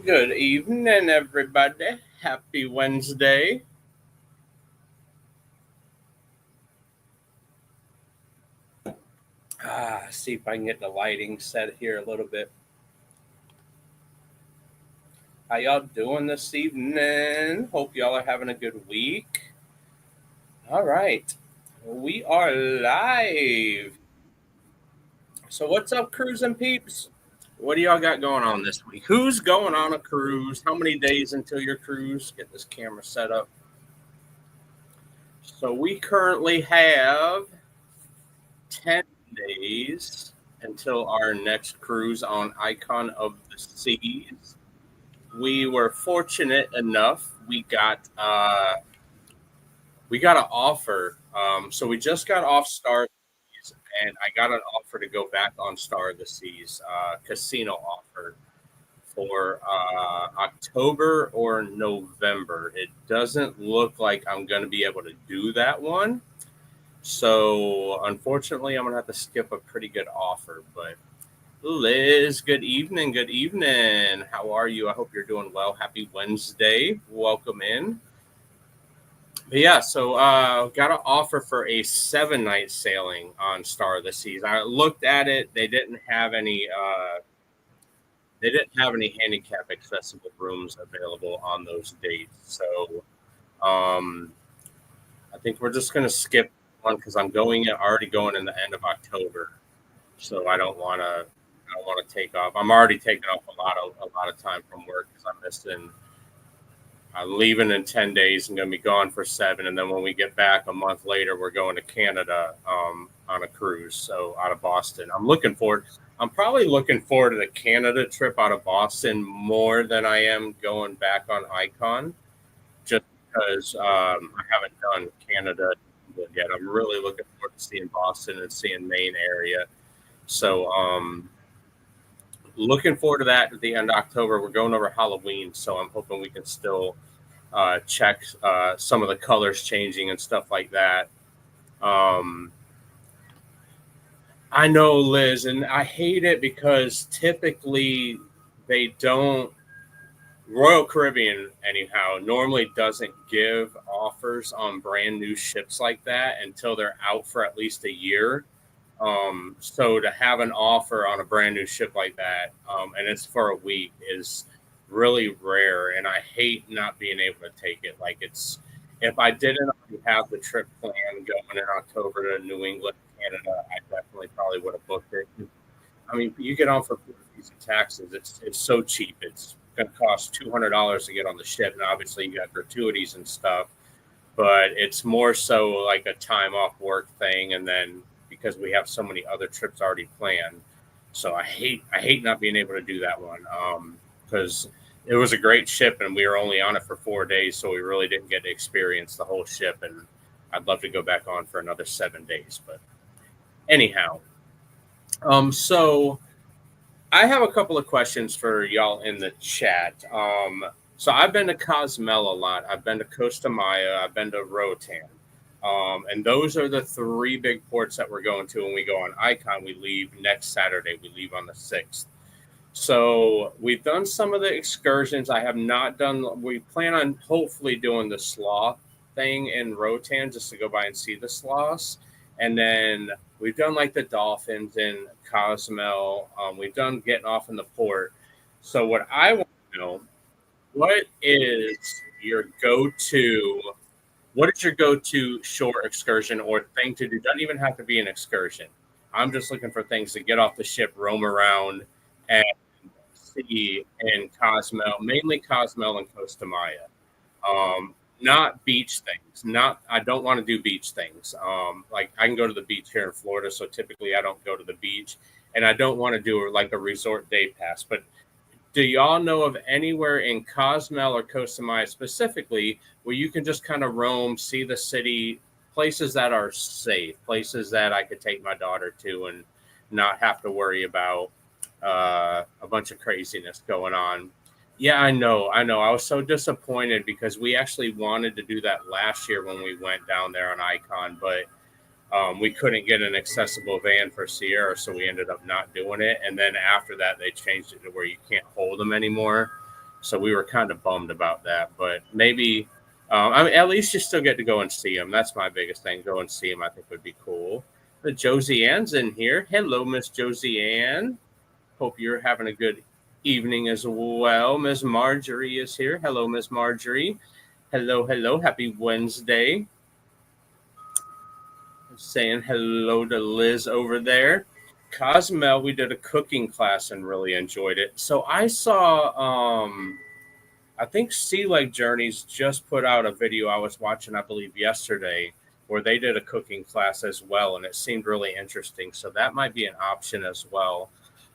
Good evening, everybody. Happy Wednesday. See if I can get the lighting set here a little bit. How y'all doing this evening? Hope y'all are having a good week. All right. We are live. So what's up, cruising peeps? What do y'all got going on this week? Who's going on a cruise? How many days until your cruise? Get this camera set up. So we currently have 10 days until our next cruise on Icon of the Seas. We were fortunate enough we got an offer. So we just got off Star of the Seas, and I got an offer to go back on Star of the Seas casino offer for October or November. It doesn't look like I'm going to be able to do that one. So unfortunately, I'm gonna have to skip a pretty good offer. But Liz, good evening. Good evening. How are you? I hope you're doing well. Happy Wednesday. Welcome in. But yeah, so got an offer for a 7-night sailing on Star of the Seas. I looked at it. They didn't have any handicap accessible rooms available on those dates. So I think we're just gonna skip one because already going in the end of October. So I don't want to take off. I'm already taking off a lot of time from work because I'm leaving in 10 days and going to be gone for 7. And then when we get back a month later, we're going to Canada on a cruise. So out of Boston, I'm probably looking forward to the Canada trip out of Boston more than I am going back on Icon, just because I haven't done Canada yet. I'm really looking forward to seeing Boston and seeing Maine area. So looking forward to that at the end of October. We're going over Halloween, so I'm hoping we can still check some of the colors changing and stuff like that. Um, I know, Liz, and I hate it because typically they don't. Royal Caribbean, anyhow, normally doesn't give offers on brand new ships like that until they're out for at least a year. So to have an offer on a brand new ship like that, and it's for a week, is really rare. And I hate not being able to take it. If I didn't already have the trip plan going in October to New England, Canada, I definitely probably would have booked it. I mean, you get on for fees and taxes. It's so cheap. It's going to cost $200 to get on the ship, and obviously you got gratuities and stuff. But it's more so like a time off work thing, and then because we have so many other trips already planned, so I hate not being able to do that one because it was a great ship, and we were only on it for 4 days, so we really didn't get to experience the whole ship. And I'd love to go back on for another 7 days, but anyhow, so I have a couple of questions for y'all in the chat. So I've been to Cozumel a lot. I've been to Costa Maya. I've been to Roatan. And those are the 3 big ports that we're going to when we go on Icon. We leave next Saturday. We leave on the 6th. So we've done some of the excursions. I have not done. We plan on hopefully doing the sloth thing in Roatan just to go by and see the sloths, and then we've done like the dolphins in Cozumel. We've done getting off in the port. So what I want to know, what is your go-to? What is your go-to shore excursion or thing to do? Doesn't even have to be an excursion. I'm just looking for things to get off the ship, roam around, and see in Cozumel, mainly Cozumel and Costa Maya. Not beach things. Not I don't want to do beach things. Like I can go to the beach here in Florida, so typically I don't go to the beach, and I don't want to do like a resort day pass. But do y'all know of anywhere in Cozumel or Costa Maya specifically where you can just kind of roam, see the city, places that are safe, places that I could take my daughter to and not have to worry about a bunch of craziness going on? Yeah, I know. I know. I was so disappointed because we actually wanted to do that last year when we went down there on Icon, but we couldn't get an accessible van for Sierra, so we ended up not doing it. And then after that, they changed it to where you can't hold them anymore. So we were kind of bummed about that, but maybe I mean, at least you still get to go and see him. That's my biggest thing. Go and see him. I think would be cool. But Josie Ann's in here. Hello, Miss Josie Ann. Hope you're having a good evening as well. Miss Marjorie is here. Hello, Miss Marjorie. Hello, hello. Happy Wednesday. Saying hello to Liz over there. Cosmel, we did a cooking class and really enjoyed it. So I saw I think Sea Lake Journeys just put out a video I was watching, I believe, yesterday, where they did a cooking class as well, and it seemed really interesting. So that might be an option as well.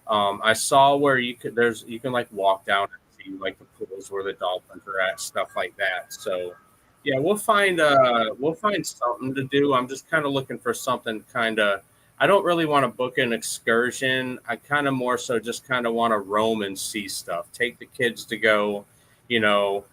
I saw where you can like walk down and see like the pools where the dolphins are at, stuff like that. So yeah, we'll find something to do. I'm just kind of looking for something kind of. I don't really want to book an excursion. I kind of more so just kind of want to roam and see stuff. Take the kids to go, you know,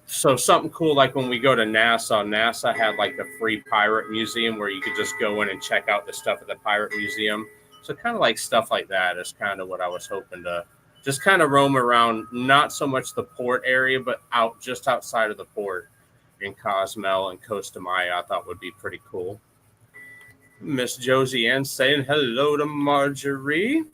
so something cool like when we go to NASA, NASA had like the free pirate museum where you could just go in and check out the stuff at the pirate museum. So kind of like stuff like that is kind of what I was hoping to just kind of roam around, not so much the port area, but out just outside of the port in Cozumel and Costa Maya. I thought would be pretty cool. Miss Josie Ann saying hello to Marjorie.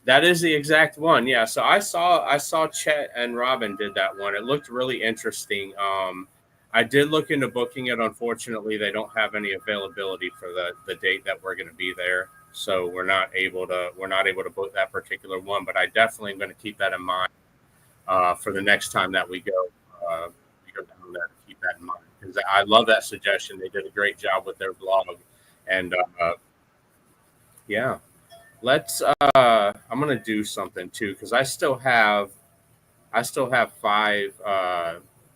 That is the exact one. Yeah. So I saw Chet and Robin did that one. It looked really interesting. I did look into booking it. Unfortunately, they don't have any availability for the date that we're going to be there. So we're not able to book that particular one. But I definitely am going to keep that in mind for the next time that we go down there. Keep that in mind because I love that suggestion. They did a great job with their blog, and yeah. Let's I'm gonna do something too because I still have five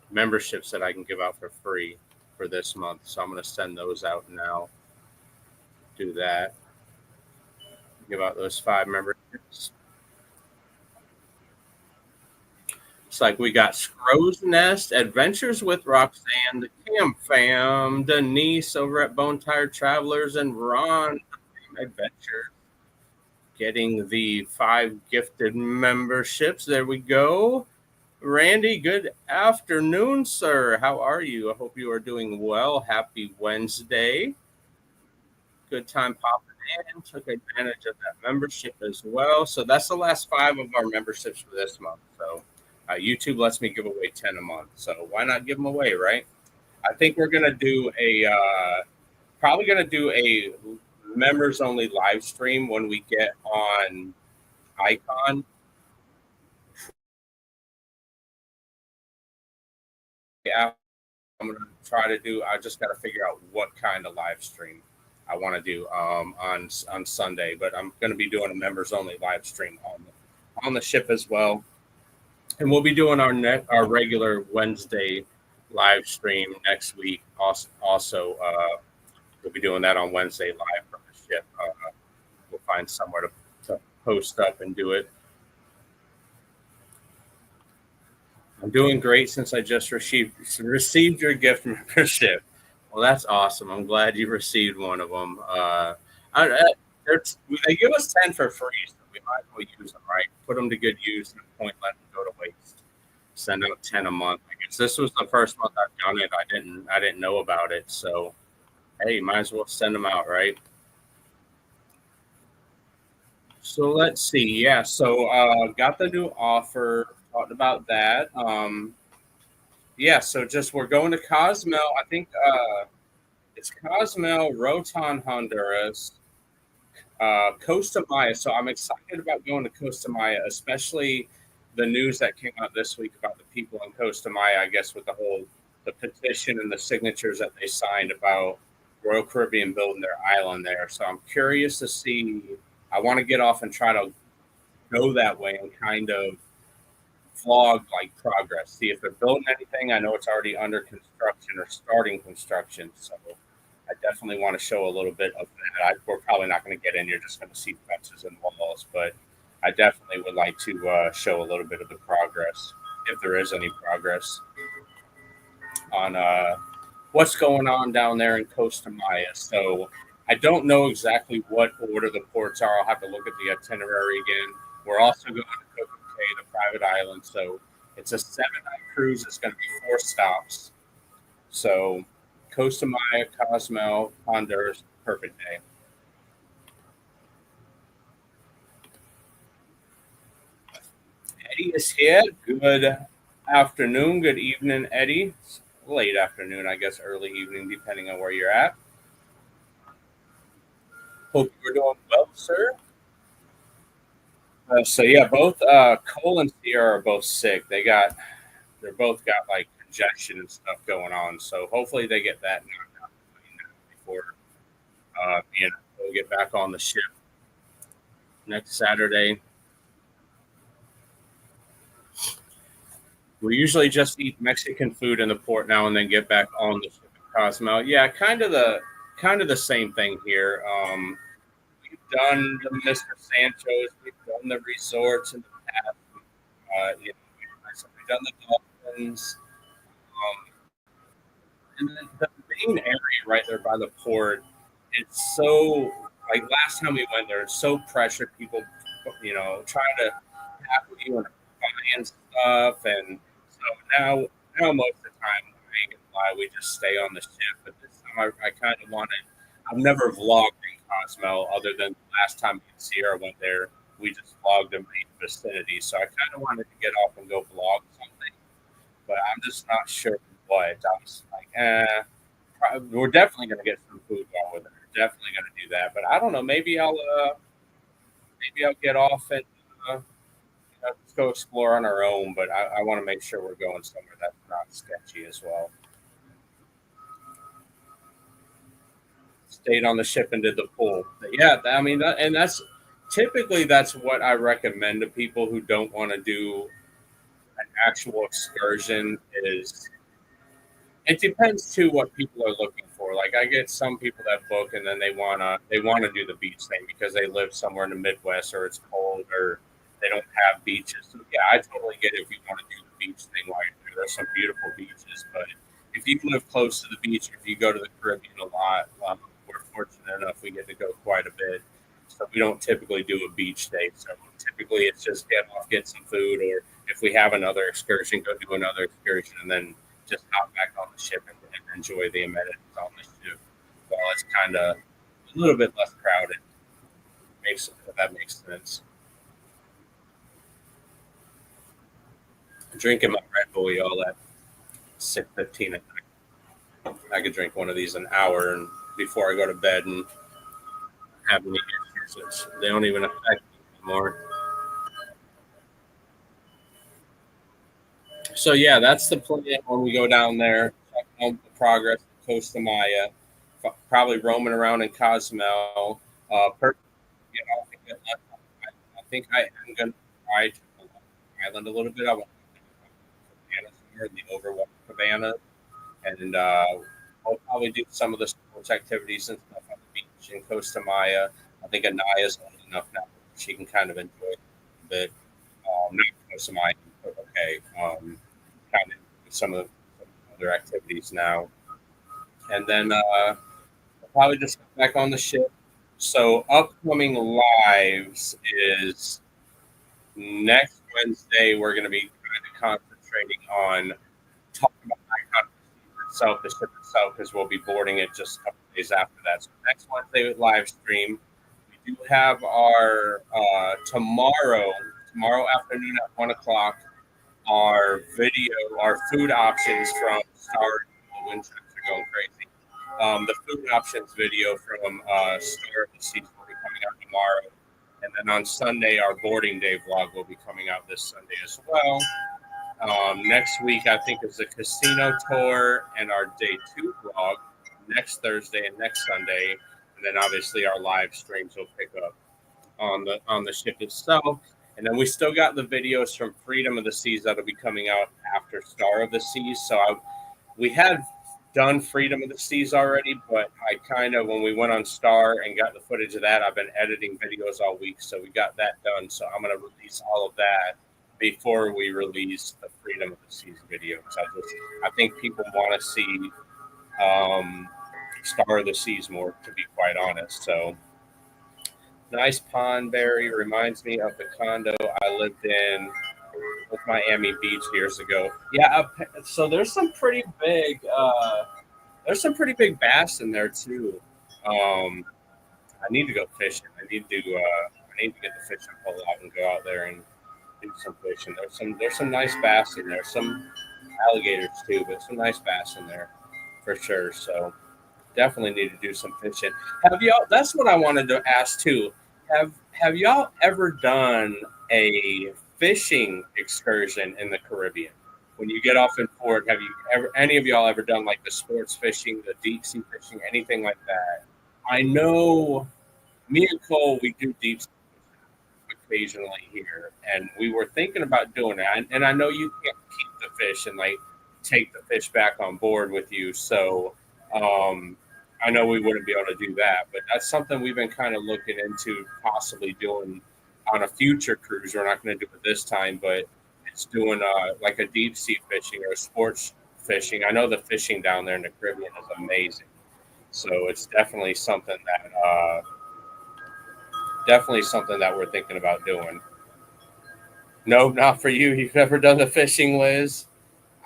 memberships that I can give out for free for this month. So I'm gonna send those out now. Do that. Give out those five memberships. It's like we got Scrow's Nest, Adventures with Roxanne, the Cam Fam, Denise over at Bone Tired Travelers, and Ron Adventure. Getting the five gifted memberships. There we go. Randy, good afternoon, sir. How are you? I hope you are doing well. Happy Wednesday. Good time popping in. Took advantage of that membership as well. So that's the last five of our memberships for this month. So YouTube lets me give away 10 a month. So why not give them away, right? I think we're going to do probably going to do a members only live stream when we get on Icon. Yeah, I'm gonna try to do. I just got to figure out what kind of live stream I want to do on Sunday. But I'm going to be doing a members only live stream on the ship as well, and we'll be doing our regular Wednesday live stream next week. Also, we'll be doing that on Wednesday live from the ship. We'll find somewhere to post up and do it. I'm doing great since I just received your gift membership. Well, that's awesome. I'm glad you received one of them. They give us 10 for free, so we might as well use them, right? Put them to good use. No point letting them go to waste. Send out 10 a month. I guess this was the first month I've done it. I didn't know about it, so hey, might as well send them out, right? So let's see. Yeah, so got the new offer. Talked about that. Yeah, so just we're going to Cozumel. I think it's Cozumel, Rotan, Honduras, Costa Maya. So I'm excited about going to Costa Maya, especially the news that came out this week about the people in Costa Maya. I guess with the petition and the signatures that they signed about Royal Caribbean building their island there. So I'm curious to see. I want to get off and try to go that way and kind of vlog like progress. See if they're building anything. I know it's already under construction or starting construction, so I definitely want to show a little bit of that. We're probably not going to get in. You're just going to see fences and walls, but I definitely would like to show a little bit of the progress, if there is any progress, on what's going on down there in Costa Maya. So I don't know exactly what order the ports are. I'll have to look at the itinerary again. We're also going to Coco Cay, the private island. So it's a 7 night cruise. It's going to be 4 stops. So Costa Maya, Cozumel, Honduras, perfect day. Eddie is here. Good afternoon, good evening, Eddie. It's late afternoon, I guess, early evening, depending on where you're at. Hope you're doing well, sir. So yeah, both Cole and Sierra are both sick. They're both got like congestion and stuff going on. So hopefully they get that knocked out before we'll get back on the ship next Saturday. We usually just eat Mexican food in the port now and then get back on the ship at Cozumel. Yeah, kind of the same thing here. We've done the Mr. Sancho's, we've done the resorts in the past. We've done the Dolphins. Um, and then the main area right there by the port, it's so like last time we went there, it's so pressured. People, trying to tackle you and buying stuff, and so now most of the time, I ain't gonna lie, we just stay on the ship. But this time, I kind of wanted. I've never vlogged in Cozumel other than the last time me and Sierra went there. We just vlogged in the vicinity, so I kind of wanted to get off and go vlog something, but I'm just not sure what. I was like, we're definitely going to get some food while we're there. Definitely going to do that. But I don't know. Maybe I'll get off and just go explore on our own. But I want to make sure we're going somewhere that's not sketchy as well. Stayed on the ship and did the pool. But yeah, I mean, and that's what I recommend to people who don't want to do an actual excursion. Is It depends too what people are looking for. Like I get some people that book and then they wanna do the beach thing because they live somewhere in the Midwest or it's cold or they don't have beaches. So yeah, I totally get it if you want to do the beach thing while you're there. There's some beautiful beaches, but if you live close to the beach, or if you go to the Caribbean a lot, we're fortunate enough we get to go quite a bit. So we don't typically do a beach day. So typically it's just get off, get some food, or if we have another excursion, go do another excursion, and then just hop back on the ship and enjoy the amenities on the ship while it's kind of a little bit less crowded. If that makes sense. Drinking my Red Bull, y'all, at 6:15 at night. I could drink one of these an hour and before I go to bed and have any issues. They don't even affect me anymore. So yeah, that's the plan when we go down there. Check out the progress of Costa Maya, probably roaming around in Cozumel. Per, I think I am going to try to go the island a little bit. I want to go to the Overwater Cabana, and I'll probably do some of the sports activities and stuff on the beach in Costa Maya. I think Anaya's old enough now she can kind of enjoy it a bit. Not Costa Maya, but okay. Kind of some other activities now, and then I'll probably just get back on the ship. So upcoming lives is next Wednesday. We're going to be kind of concentrating on talking about Icon itself, the ship itself, because we'll be boarding it just a couple days after that. So next Wednesday live stream. We do have our tomorrow afternoon at 1 o'clock. Our food options from Star. Wind chimes are going crazy. The food options video from Star of the Seas will be coming out tomorrow. And then on Sunday, our boarding day vlog will be coming out this Sunday as well. Next week, I think, is the casino tour and our day 2 vlog next Thursday and next Sunday. And then obviously our live streams will pick up on the ship itself. And then we still got the videos from Freedom of the Seas that'll be coming out after Star of the Seas. So we had done Freedom of the Seas already, but I kind of, when we went on Star and got the footage of that, I've been editing videos all week. So we got that done. So I'm going to release all of that before we release the Freedom of the Seas video. I think people want to see Star of the Seas more, to be quite honest. So nice pond berry reminds me of the condo I lived in with Miami Beach years ago. Yeah, so there's some pretty big bass in there too. Um, I need to go fishing. I need to get the fishing pole out and go out there and do some fishing. There's some nice bass in there. Some alligators too, but some nice bass in there for sure. So definitely need to do some fishing. Have y'all? That's what I wanted to ask too. Have y'all ever done a fishing excursion in the Caribbean? When you get off in port, have you ever any of y'all ever done like the sports fishing, the deep sea fishing, anything like that? I know me and Cole we do deep sea occasionally here, and we were thinking about doing it. And I know you can't keep the fish and like take the fish back on board with you, so um, I know we wouldn't be able to do that. But that's something we've been kind of looking into possibly doing on a future cruise. We're not going to do it this time, but it's doing like a deep sea fishing or sports fishing. I know the fishing down there in the Caribbean is amazing, so it's definitely something that we're thinking about doing. No, not for you. You've never done the fishing, Liz.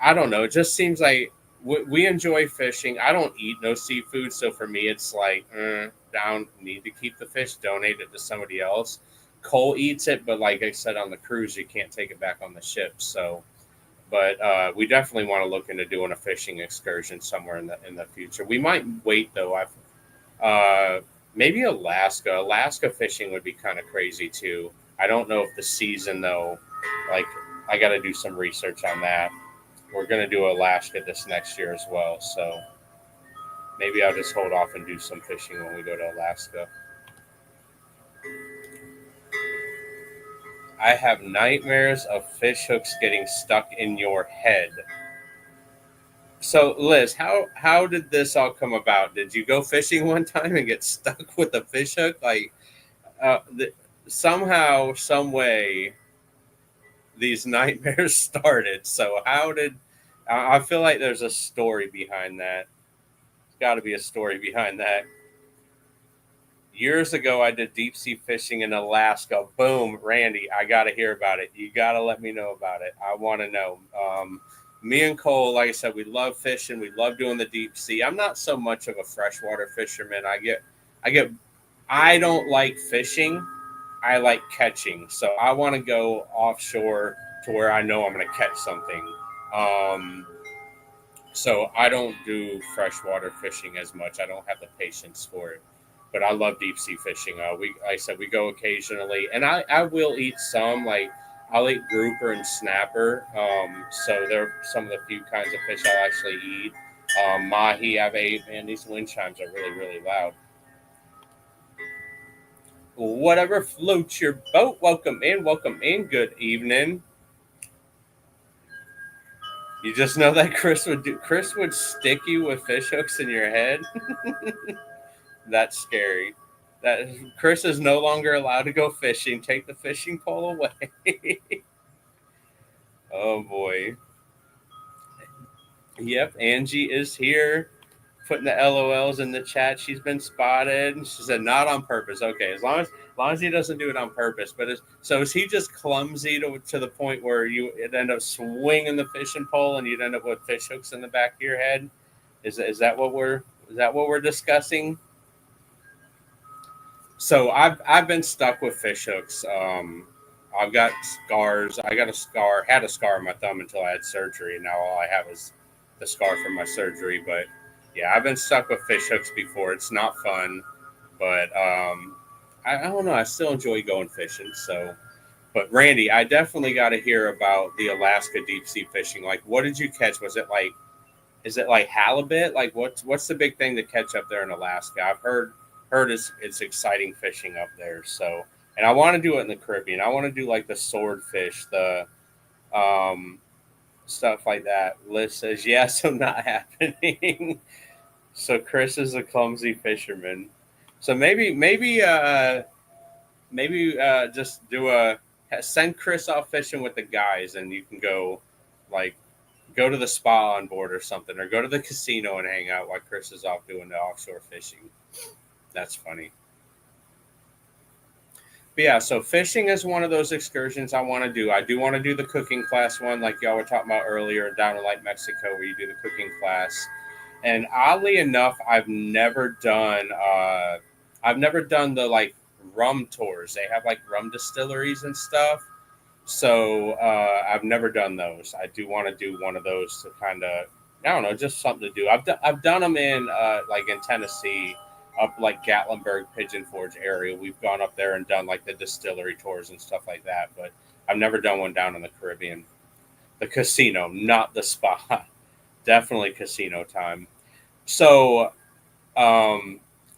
I don't know. It just seems like we enjoy fishing. I don't eat no seafood, so for me, it's like down. Need to keep the fish, donate it to somebody else. Cole eats it, but like I said on the cruise, you can't take it back on the ship. So, but we definitely want to look into doing a fishing excursion somewhere in the future. We might wait though. Uh, Maybe Alaska. Alaska fishing would be kind of crazy too. I don't know if the season though. Like I got to do some research on that. We're gonna do Alaska this next year as well, so maybe I'll just hold off and do some fishing when we go to Alaska. I have nightmares of fish hooks getting stuck in your head. So, Liz, how did this all come about? Did you go fishing one time and get stuck with a fish hook? Like, uh, the, somehow, some way, these nightmares started. So, how did? I feel like there's a story behind that. There's got to be a story behind that. Years ago, I did deep sea fishing in Alaska. Boom, Randy, I got to hear about it. You got to let me know about it. I want to know. Me and Cole, like I said, we love fishing. We love doing the deep sea. I'm not so much of a freshwater fisherman. I get, I don't like fishing. I like catching. So I want to go offshore to where I know I'm going to catch something. Um, so I don't do freshwater fishing as much. I don't have the patience for it. But I love deep sea fishing. Like I said, we go occasionally, and I will eat some. Like I'll eat grouper and snapper. So they're some of the few kinds of fish I'll actually eat. Mahi I've ate. Man, these wind chimes are really loud. Whatever floats your boat. Welcome in. Welcome in. Good evening. You just know that Chris would do. Chris would stick you with fish hooks in your head. That's scary. That Chris is no longer allowed to go fishing. Take the fishing pole away. Oh boy. Yep, Angie is here, putting the LOLs in the chat. She's been spotted. She said not on purpose. Okay, as long as he doesn't do it on purpose. But so is he just clumsy to the point where you it end up swinging the fishing pole and you'd end up with fish hooks in the back of your head? Is that what we're discussing? So I've been stuck with fish hooks. I've got scars. I got a scar. Had a scar on my thumb until I had surgery. Now all I have is the scar from my surgery. But yeah, I've been stuck with fish hooks before. It's not fun, but I don't know. I still enjoy going fishing. So, but Randy, I definitely got to hear about the Alaska deep sea fishing. Like, what did you catch? Was it like is it like halibut? Like what's the big thing to catch up there in Alaska? I've heard it's exciting fishing up there. So and I want to do it in the Caribbean. I want to do like the swordfish, the um, stuff like that. Liz says yes, I'm not happening. So Chris is a clumsy fisherman. So maybe just do a send Chris off fishing with the guys, and you can go like go to the spa on board or something, or go to the casino and hang out while Chris is off doing the offshore fishing. That's funny. But yeah, so fishing is one of those excursions I want to do. I do want to do the cooking class one, like y'all were talking about earlier, down in like Mexico, where you do the cooking class. And oddly enough, I've never done the like rum tours. They have like rum distilleries and stuff. So I've never done those. I do want to do one of those to kind of, I don't know, just something to do. I've done them in like in Tennessee, up like Gatlinburg, Pigeon Forge area. We've gone up there and done like the distillery tours and stuff like that. But I've never done one down in the Caribbean. The casino, not the spa. Definitely casino time. So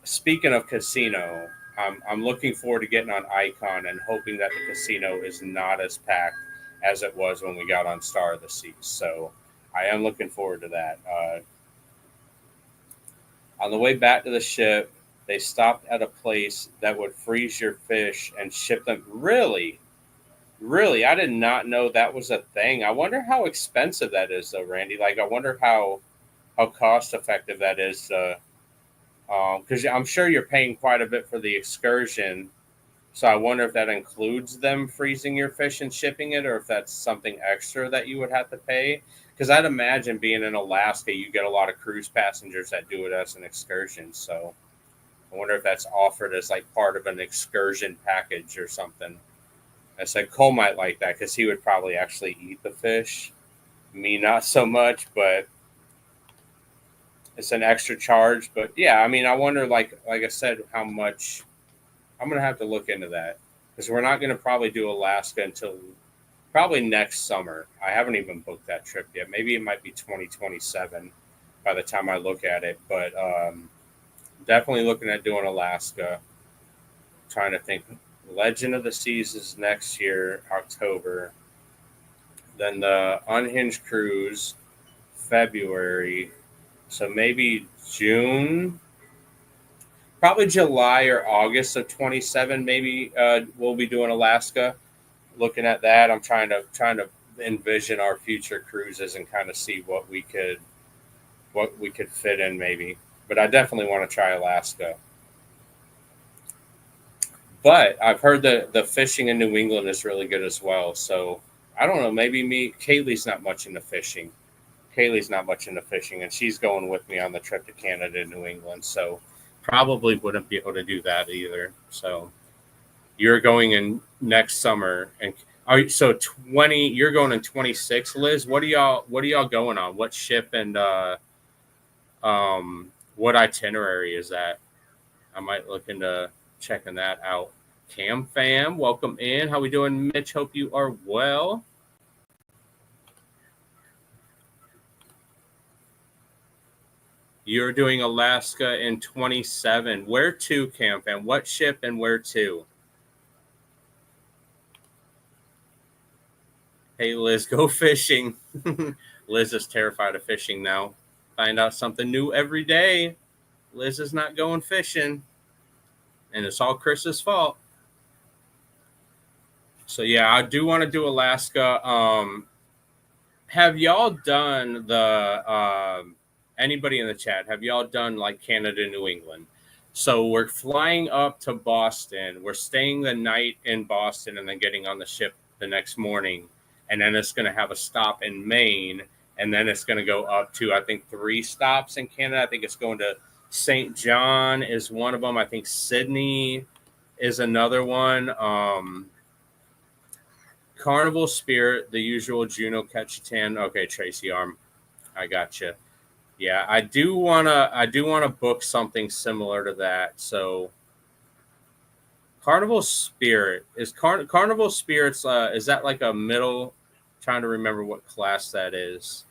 speaking of casino, I'm looking forward to getting on Icon and hoping that the casino is not as packed as it was when we got on Star of the Seas. So I am looking forward to that. On the way back to the ship, they stopped at a place that would freeze your fish and ship them. Really? Really? I did not know that was a thing. I wonder how expensive that is, though, Randy. Like, I wonder how cost effective that is. Because I'm sure you're paying quite a bit for the excursion. So I wonder if that includes them freezing your fish and shipping it, or if that's something extra that you would have to pay. Because I'd imagine being in Alaska, you get a lot of cruise passengers that do it as an excursion. So I wonder if that's offered as like part of an excursion package or something. I said Cole might like that because he would probably actually eat the fish. Me, not so much, but it's an extra charge. But yeah, I mean, I wonder, like I said, how much. I'm gonna have to look into that because we're not gonna probably do Alaska until probably next summer. I haven't even booked that trip yet. Maybe it might be 2027 by the time I look at it. But definitely looking at doing Alaska. Trying to think. Legend of the Seas is next year, October. Then the Unhinged Cruise, February. So maybe June, probably July or August of 27. Maybe we'll be doing Alaska. Looking at that, I'm trying to envision our future cruises and kind of see what we could fit in maybe. But I definitely want to try Alaska. But I've heard the fishing in New England is really good as well. So I don't know. Maybe Kaylee's not much into fishing. Kaylee's not much into fishing, and she's going with me on the trip to Canada and New England. So probably wouldn't be able to do that either. So you're going in next summer, and so 20. You're going in 26, Liz. What are y'all going on? What ship and what itinerary is that? I might look into checking that out. Cam fam, welcome in. How we doing, Mitch? Hope you are well. You're doing Alaska in 27. Where to, Cam fam? What ship and where to? Hey, Liz, go fishing. Liz is terrified of fishing now. Find out something new every day. Liz is not going fishing. And it's all Chris's fault. So yeah, I do want to do Alaska. Have y'all done the anybody in the chat? Have y'all done like Canada, New England? So we're flying up to Boston. We're staying the night in Boston and then getting on the ship the next morning. And then it's going to have a stop in Maine. And then it's going to go up to, I think, 3 stops in Canada. I think it's going to St. John is one of them. I think Sydney is another one. Carnival Spirit, the usual Juneau Ketchikan. Okay, Tracy Arm, I got you. Yeah, I do wanna book something similar to that. So, Carnival Spirit is Carnival Spirits. Is that like a middle? Trying to remember what class that is.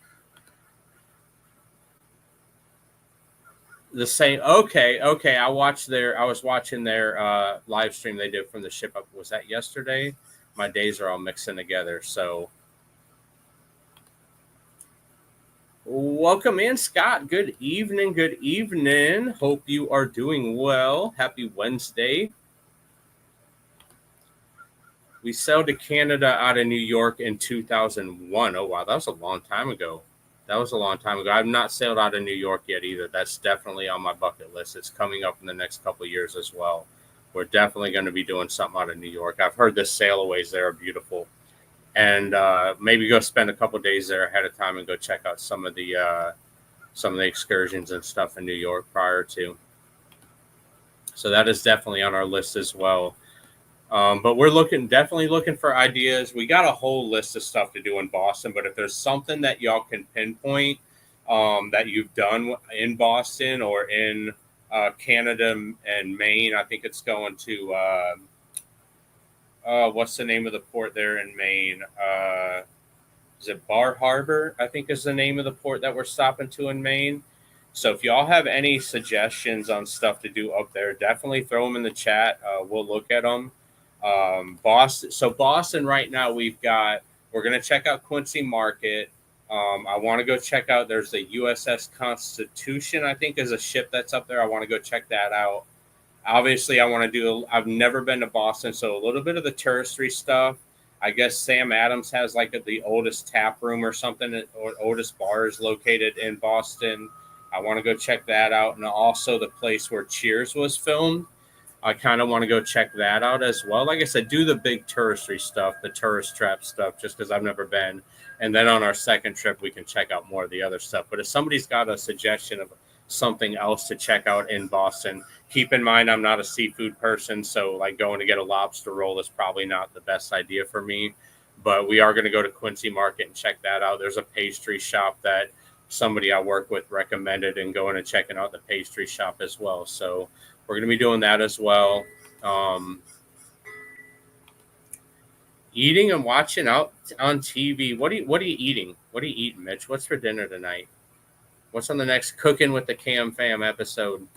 The same. Okay. I was watching their live stream they did from the ship up. Was that yesterday? My days are all mixing together. So welcome in, Scott. Good evening. Good evening. Hope you are doing well. Happy Wednesday. We sailed to Canada out of New York in 2001. Oh, wow. That was a long time ago. I've not sailed out of New York yet either. That's definitely on my bucket list. It's coming up in the next couple of years as well. we're definitely going to be doing something out of New York. I've heard the sailaways there are beautiful, and maybe go spend a couple days there ahead of time and go check out some of the excursions and stuff in New York prior to. So that is definitely on our list as well. But we're definitely looking for ideas. We got a whole list of stuff to do in Boston, but if there's something that y'all can pinpoint that you've done in Boston or in Canada and Maine, I think it's going to what's the name of the port there in Maine? Is it Bar Harbor? I think is the name of the port that we're stopping to in Maine. So if y'all have any suggestions on stuff to do up there, definitely throw them in the chat. We'll look at them. Boston. So Boston right now we're going to check out Quincy Market. I want to go check out, there's the USS Constitution, I think is a ship that's up there. I want to go check that out. Obviously I've never been to Boston, so a little bit of the touristy stuff. I guess Sam Adams has like the oldest tap room or something, or oldest bar is located in Boston. I want to go check that out. And also the place where Cheers was filmed. I kind of want to go check that out as well. Like I said, do the big touristy stuff, the tourist trap stuff, just because I've never been. And then on our second trip, we can check out more of the other stuff. But if somebody's got a suggestion of something else to check out in Boston, keep in mind I'm not a seafood person, so like going to get a lobster roll is probably not the best idea for me. But we are going to go to Quincy Market and check that out. There's a pastry shop that somebody I work with recommended, and going and checking out the pastry shop as well. So we're going to be doing that as well. Eating and watching out on TV. What are you eating? What are you eating, Mitch? What's for dinner tonight? What's on the next Cooking with the Cam Fam episode?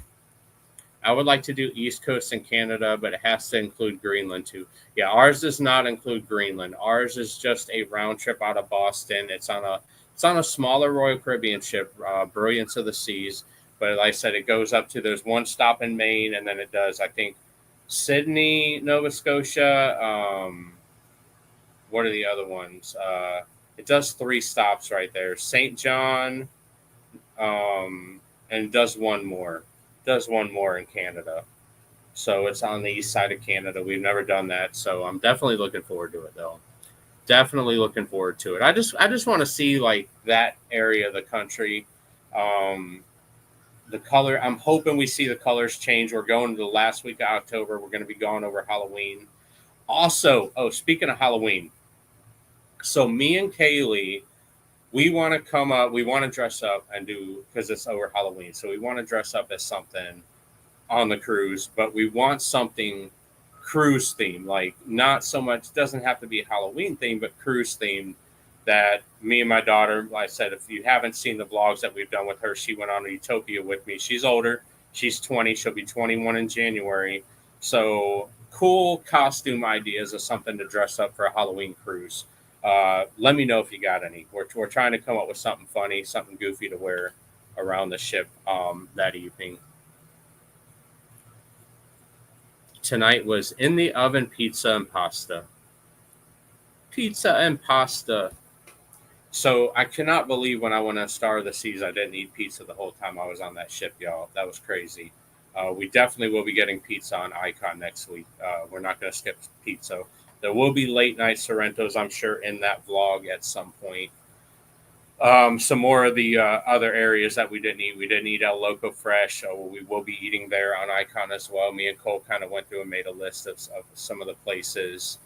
I would like to do East Coast and Canada, but it has to include Greenland too. Yeah, ours does not include Greenland. Ours is just a round trip out of Boston. It's on a smaller Royal Caribbean ship, Brilliance of the Seas. But like I said, it goes up to, there's one stop in Maine, and then it does, I think, Sydney, Nova Scotia. What are the other ones? It does 3 stops right there. St. John, and it does one more. Does one more in Canada. So it's on the east side of Canada. We've never done that, so I'm definitely looking forward to it, though. Definitely looking forward to it. I just want to see like that area of the country. The color, I'm hoping we see the colors change. We're going to the last week of October. We're going to be going over Halloween. Also, speaking of Halloween, so me and Kaylee, we want to come up, we want to dress up and do, because it's over Halloween. So we want to dress up as something on the cruise, but we want something cruise themed, like not so much, doesn't have to be Halloween themed, but cruise themed, that me and my daughter, like I said, if you haven't seen the vlogs that we've done with her, she went on Utopia with me. She's older. She's 20. She'll be 21 in January. So cool costume ideas of something to dress up for a Halloween cruise. Let me know if you got any. We're trying to come up with something funny, something goofy to wear around the ship that evening. Tonight was in the oven pizza and pasta. Pizza and pasta. So I cannot believe when I went on Star of the Seas, I didn't eat pizza the whole time I was on that ship, y'all. That was crazy. We definitely will be getting pizza on Icon next week. We're not going to skip pizza. There will be late night Sorrentos, I'm sure, in that vlog at some point. Some more of the other areas that we didn't eat. We didn't eat El Loco Fresh. We will be eating there on Icon as well. Me and Cole kind of went through and made a list of some of the places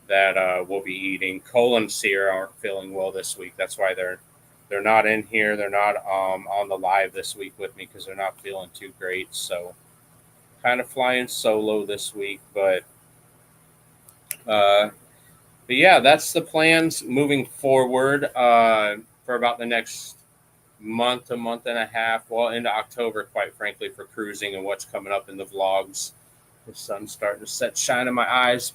that we'll be eating. Cole and Sierra aren't feeling well this week. That's why they're not in here. They're not on the live this week with me because they're not feeling too great. So kind of flying solo this week, but yeah, that's the plans moving forward for about the next month, a month and a half, well, into October, quite frankly, for cruising and what's coming up in the vlogs. The sun's starting to shine in my eyes.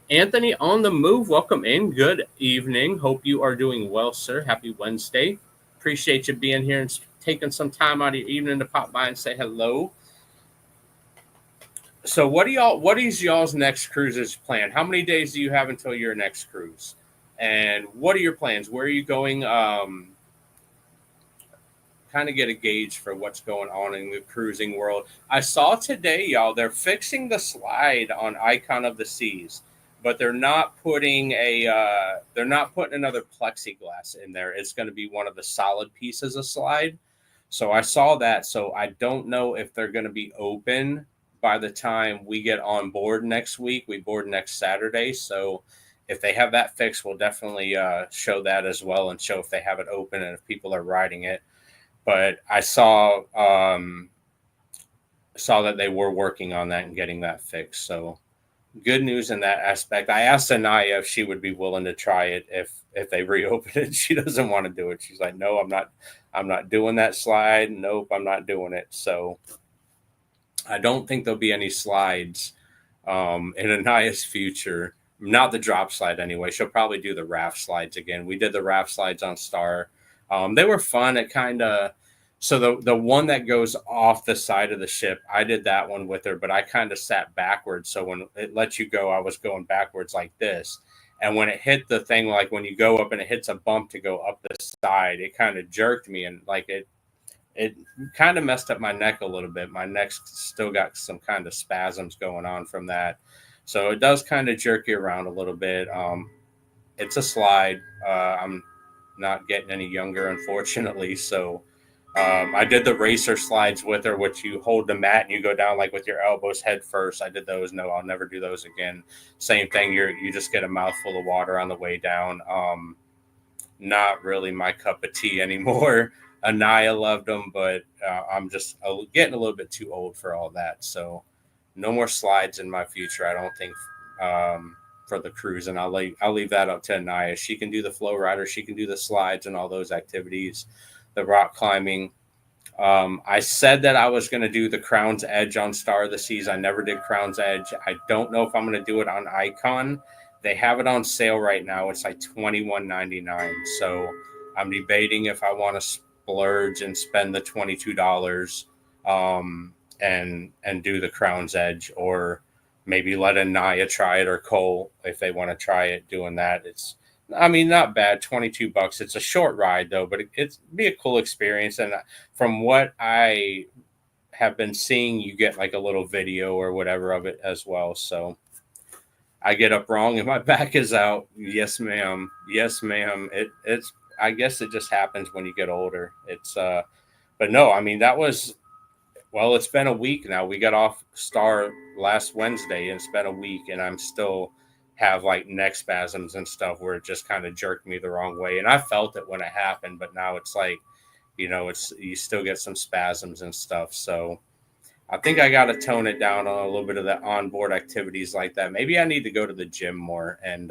Anthony on the move, welcome in. Good evening. Hope you are doing well, sir. Happy Wednesday. Appreciate you being here and taking some time out of your evening to pop by and say hello. So what is y'all's next cruises plan? How many days do you have until your next cruise? And what are your plans? Where are you going? kind of get a gauge for what's going on in the cruising world. I saw today, y'all, they're fixing the slide on Icon of the Seas, but they're not putting another plexiglass in there. It's going to be one of the solid pieces of slide. So I saw that. So I don't know if they're going to be open by the time we get on board next week. We board next Saturday. So if they have that fixed, we'll definitely show that as well and show if they have it open and if people are riding it. But I saw that they were working on that and getting that fixed. So good news in that aspect. I asked Anaya if she would be willing to try it if they reopen it. She doesn't want to do it. She's like, no, I'm not doing that slide. Nope, I'm not doing it. So I don't think there'll be any slides in Anaya's future. Not the drop slide anyway. She'll probably do the raft slides again. We did the raft slides on Star. They were fun. It kind of so the one that goes off the side of the ship, I did that one with her, but I kind of sat backwards. So when it lets you go, I was going backwards like this. And when it hit the thing, like when you go up and it hits a bump to go up the side, it kind of jerked me and like it kind of messed up my neck a little bit. My neck's still got some kind of spasms going on from that. So it does kind of jerk you around a little bit. It's a slide. I'm not getting any younger, unfortunately. So I did the racer slides with her, which you hold the mat and you go down like with your elbows head first. I did those. No, I'll never do those again. Same thing. You just get a mouthful of water on the way down. Not really my cup of tea anymore. Anaya loved them, but I'm just getting a little bit too old for all that. So no more slides in my future. I don't think for the cruise, and I'll leave that up to Anaya. She can do the flow rider. She can do the slides and all those activities. The rock climbing. I said that I was going to do the Crown's Edge on Star of the Seas. I never did Crown's Edge. I don't know if I'm going to do it on Icon. They have it on sale right now. It's like $21.99. So I'm debating if I want to splurge and spend the $22 and do the Crown's Edge, or maybe let Anaya try it, or Cole if they want to try it doing that. It's not bad, $22. It's a short ride though, but it'd be a cool experience. And from what I have been seeing, you get like a little video or whatever of it as well. So I get up wrong and my back is out. Yes, ma'am. Yes, ma'am. It's I guess it just happens when you get older. It's but no, it's been a week now. We got off Star last Wednesday and it's been a week and I'm still have like neck spasms and stuff where it just kind of jerked me the wrong way. And I felt it when it happened, but now it's like, you still get some spasms and stuff. So I think I got to tone it down on a little bit of the onboard activities like that. Maybe I need to go to the gym more, and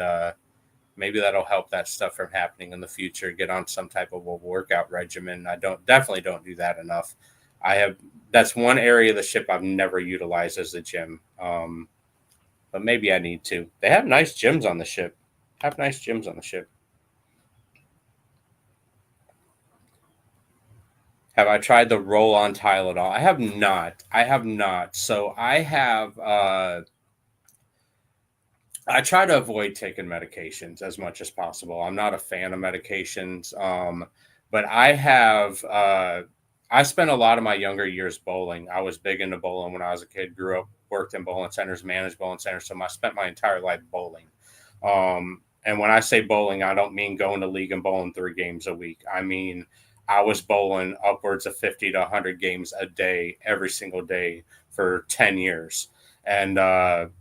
maybe that'll help that stuff from happening in the future. Get on some type of a workout regimen. I definitely don't do that enough. That's one area of the ship I've never utilized as a gym. But maybe I need to. They have nice gyms on the ship. Have I tried the roll-on tile at all? I have not. So I have. I try to avoid taking medications as much as possible. I'm not a fan of medications, but I have. I spent a lot of my younger years bowling. I was big into bowling when I was a kid. Grew up, worked in bowling centers, managed bowling centers. So I spent my entire life bowling. And when I say bowling, I don't mean going to league and bowling 3 games a week. I mean, I was bowling upwards of 50 to 100 games a day, every single day for 10 years. And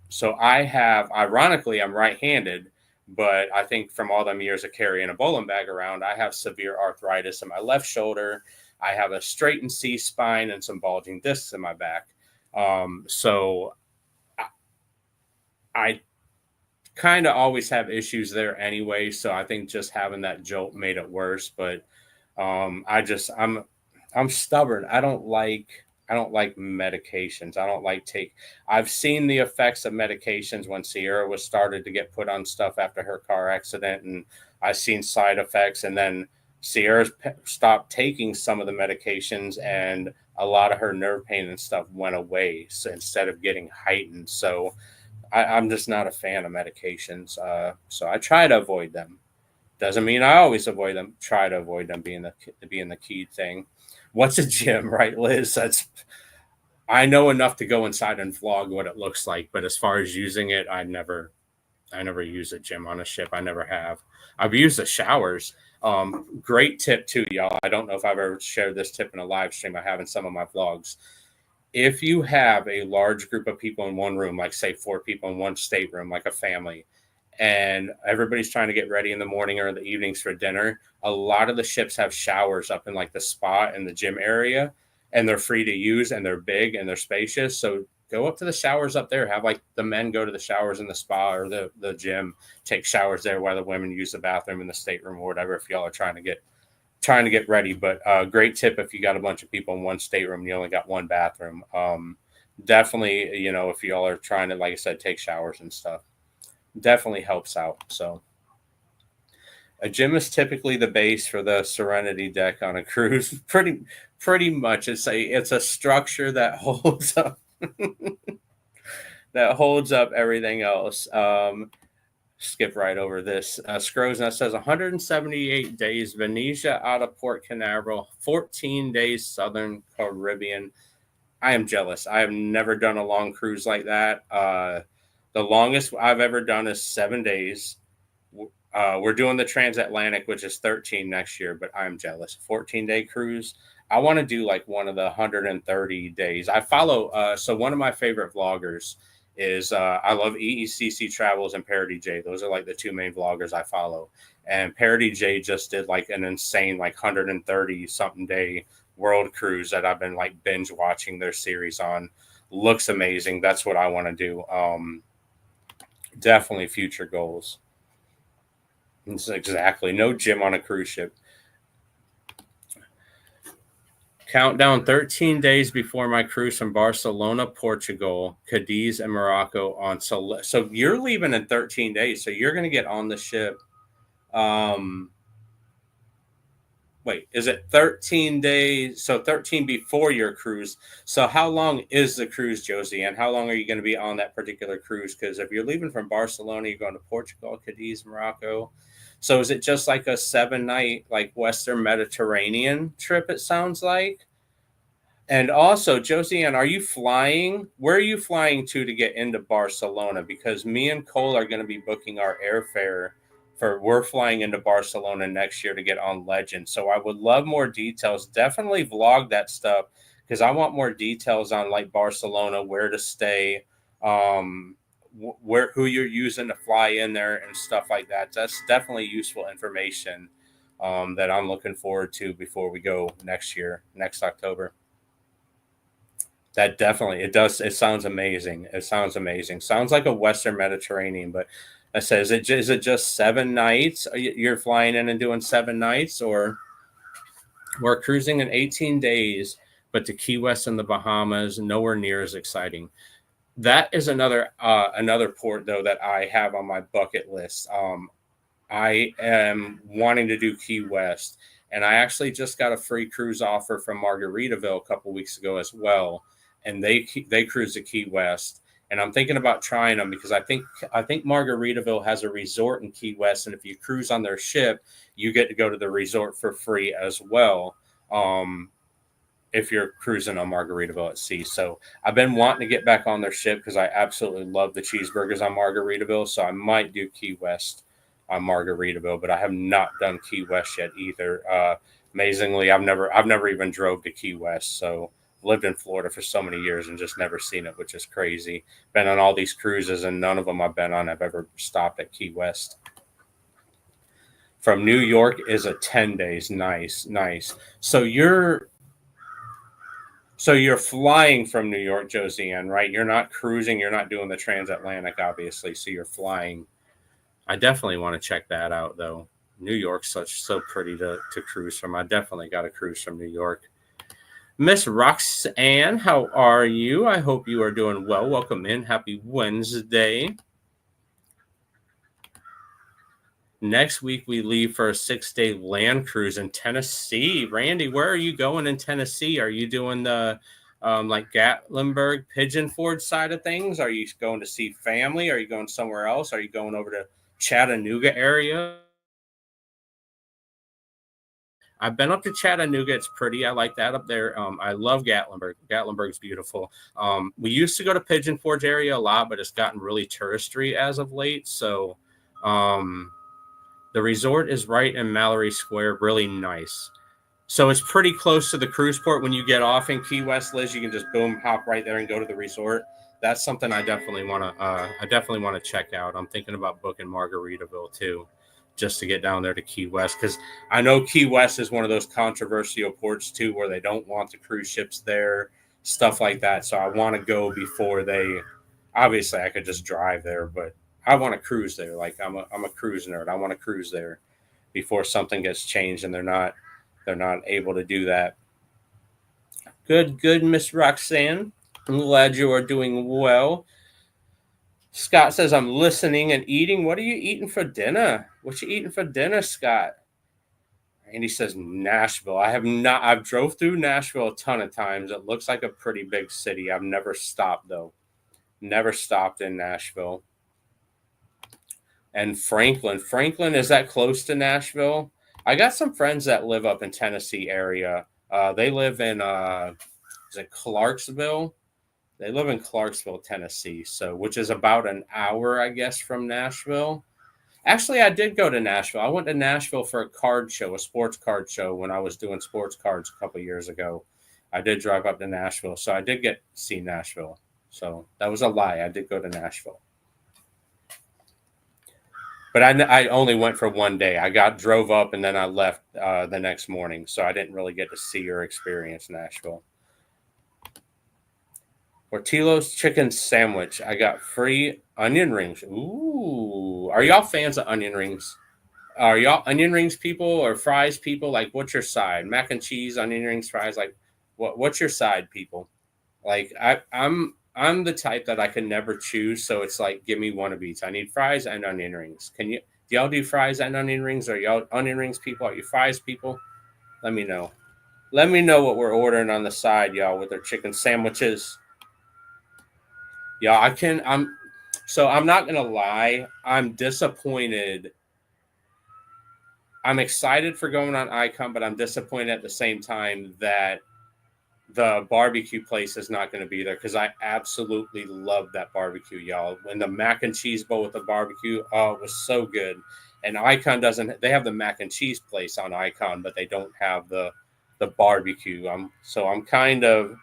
so ironically, I'm right-handed, but I think from all them years of carrying a bowling bag around, I have severe arthritis in my left shoulder. I have a straightened C spine and some bulging discs in my back. So I kind of always have issues there anyway. So I think just having that jolt made it worse. But I'm stubborn. I don't like medications. I've seen the effects of medications when Sierra was started to get put on stuff after her car accident, and I've seen side effects. And then Sierra stopped taking some of the medications, and a lot of her nerve pain and stuff went away. So instead of getting heightened, so I'm just not a fan of medications. So I try to avoid them. Doesn't mean I always avoid them. Try to avoid them being the key thing. What's a gym, right, Liz? I know enough to go inside and vlog what it looks like, but as far as using it, I never use a gym on a ship. I never have. I've used the showers. Great tip too, y'all. I don't know if I've ever shared this tip in a live stream. I have in some of my vlogs. If you have a large group of people in one room, like say 4 people in one stateroom, like a family, and everybody's trying to get ready in the morning or in the evenings for dinner, a lot of the ships have showers up in like the spa and the gym area, and they're free to use and they're big and they're spacious. So go up to the showers up there. Have like the men go to the showers in the spa or the gym, take showers there while the women use the bathroom in the stateroom or whatever if y'all are trying to get ready. But great tip if you got a bunch of people in one stateroom and you only got one bathroom. Definitely, if y'all are trying to, like I said, take showers and stuff, definitely helps out. So a gym is typically the base for the Serenity deck on a cruise. Pretty much, it's a structure that holds up everything else. Skip right over this. Scrozna says 178 days Venetia out of Port Canaveral, 14 days Southern Caribbean. I am jealous. I have never done a long cruise like that. The longest I've ever done is 7 days. We're doing the transatlantic, which is 13 next year, but I'm jealous. 14-day cruise. I want to do like one of the 130 days. I follow. So one of my favorite vloggers is I love EECC Travels and Parody J. Those are like the 2 main vloggers I follow. And Parody J just did like an insane like 130 something day world cruise that I've been like binge watching their series on. Looks amazing. That's what I want to do. Definitely future goals. Exactly. No gym on a cruise ship. Countdown 13 days before my cruise from Barcelona, Portugal, Cadiz, and Morocco on so you're leaving in 13 days. So you're going to get on the ship. Wait, is it 13 days? So 13 before your cruise. So how long is the cruise, Josie? And how long are you going to be on that particular cruise? Because if you're leaving from Barcelona, you're going to Portugal, Cadiz, Morocco. So is it just like a 7-night, like Western Mediterranean trip, it sounds like? And also, Josiane, are you flying? Where are you flying to get into Barcelona? Because me and Cole are going to be booking our airfare we're flying into Barcelona next year to get on Legend. So I would love more details. Definitely vlog that stuff because I want more details on like Barcelona, where to stay, who you're using to fly in there and stuff like that. That's definitely useful information that I'm looking forward to before we go next October. That definitely it does. It sounds amazing. It sounds amazing. Sounds like a Western Mediterranean, but I say, is it just 7 nights? You're flying in and doing 7 nights, or we're cruising in 18 days, but to Key West and the Bahamas, nowhere near as exciting. That is another port though that I have on my bucket list. I am wanting to do Key West, and I actually just got a free cruise offer from Margaritaville a couple weeks ago as well, and they cruise to Key West, and I'm thinking about trying them because I think Margaritaville has a resort in Key West, and if you cruise on their ship, you get to go to the resort for free as well. If you're cruising on Margaritaville at sea. So I've been wanting to get back on their ship because I absolutely love the cheeseburgers on Margaritaville. So I might do Key West on Margaritaville, but I have not done Key West yet either. Amazingly, I've never even drove to Key West. So lived in Florida for so many years and just never seen it, which is crazy. Been on all these cruises and none of them I've been on. I've ever stopped at Key West. From New York is a 10 days. Nice. So you're flying from New York, Josiane, right? You're not cruising. You're not doing the transatlantic, obviously. So you're flying. I definitely want to check that out, though. New York's so pretty to cruise from. I definitely got to cruise from New York. Miss Roxanne, how are you? I hope you are doing well. Welcome in. Happy Wednesday. Next week, we leave for a 6-day land cruise in Tennessee. Randy, where are you going in Tennessee? Are you doing the like Gatlinburg, Pigeon Forge side of things? Are you going to see family? Are you going somewhere else? Are you going over to Chattanooga area? I've been up to Chattanooga. It's pretty. I like that up there. I love Gatlinburg. Gatlinburg's beautiful. We used to go to Pigeon Forge area a lot, but it's gotten really touristy as of late. So the resort is right in Mallory Square. Really nice. So it's pretty close to the cruise port. When you get off in Key West, Liz, you can just boom, hop right there and go to the resort. That's something I definitely want to. I definitely want to check out. I'm thinking about booking Margaritaville too, just to get down there to Key West, because I know Key West is one of those controversial ports too, where they don't want the cruise ships there, stuff like that. So I want to go before they. Obviously, I could just drive there, but I want to cruise there. Like I'm a cruise nerd. I want to cruise there before something gets changed and they're not able to do that. Good, Miss Roxanne. I'm glad you are doing well. Scott says, I'm listening and eating. What are you eating for dinner? What you eating for dinner, Scott? And he says, Nashville. I have not. I've drove through Nashville a ton of times. It looks like a pretty big city. I've never stopped, though. Never stopped in Nashville. And Franklin. Franklin, is that close to Nashville? I got some friends that live up in Tennessee area. They live in, is it Clarksville? They live in Clarksville, Tennessee, so which is about an hour, I guess, from Nashville. Actually, I did go to Nashville. I went to Nashville for a card show, a sports card show, when I was doing sports cards a couple years ago. I did drive up to Nashville, so I did get to see Nashville. So that was a lie. I did go to Nashville. But I only went for one day. I drove up, and then I left the next morning, so I didn't really get to see or experience Nashville. Portillo's chicken sandwich. I got free onion rings. Ooh. Are y'all fans of onion rings? Are y'all onion rings people or fries people? Like, what's your side? Mac and cheese, onion rings, fries. Like, what's your side, people? Like, I'm the type that I can never choose. So it's like, give me one of each. I need fries and onion rings. Do y'all do fries and onion rings? Are y'all onion rings people? Are you fries people? Let me know. Let me know what we're ordering on the side, y'all, with our chicken sandwiches. Yeah, I'm not going to lie. I'm disappointed. I'm excited for going on Icon, but I'm disappointed at the same time that the barbecue place is not going to be there, because I absolutely love that barbecue, y'all. When the mac and cheese bowl with the barbecue, oh, it was so good. And Icon doesn't, they have the mac and cheese place on Icon, but they don't have the barbecue. I'm kind of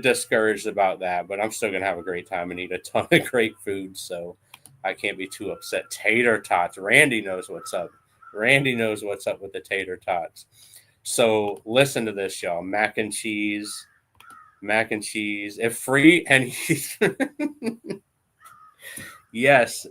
discouraged about that, but I'm still going to have a great time and eat a ton of great food, so I can't be too upset. Tater tots. Randy knows what's up. Randy knows what's up with the tater tots. So listen to this, y'all. Mac and cheese. If free, and yes,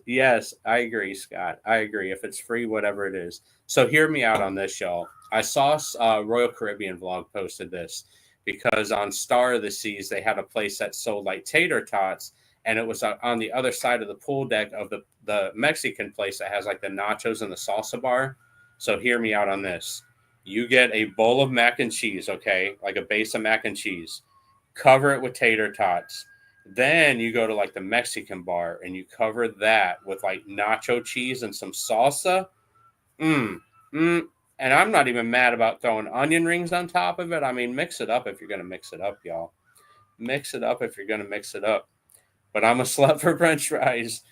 I agree, Scott. I agree. If it's free, whatever it is. So hear me out on this, y'all. I saw Royal Caribbean vlog posted this, because on Star of the Seas, they had a place that sold like tater tots, and it was on the other side of the pool deck of the Mexican place that has like the nachos and the salsa bar. So hear me out on this. You get a bowl of mac and cheese, okay? Like a base of mac and cheese. Cover it with tater tots. Then you go to like the Mexican bar and you cover that with like nacho cheese and some salsa. And I'm not even mad about throwing onion rings on top of it. I mean, mix it up if you're going to mix it up, y'all. Mix it up if you're going to mix it up. But I'm a slut for French fries.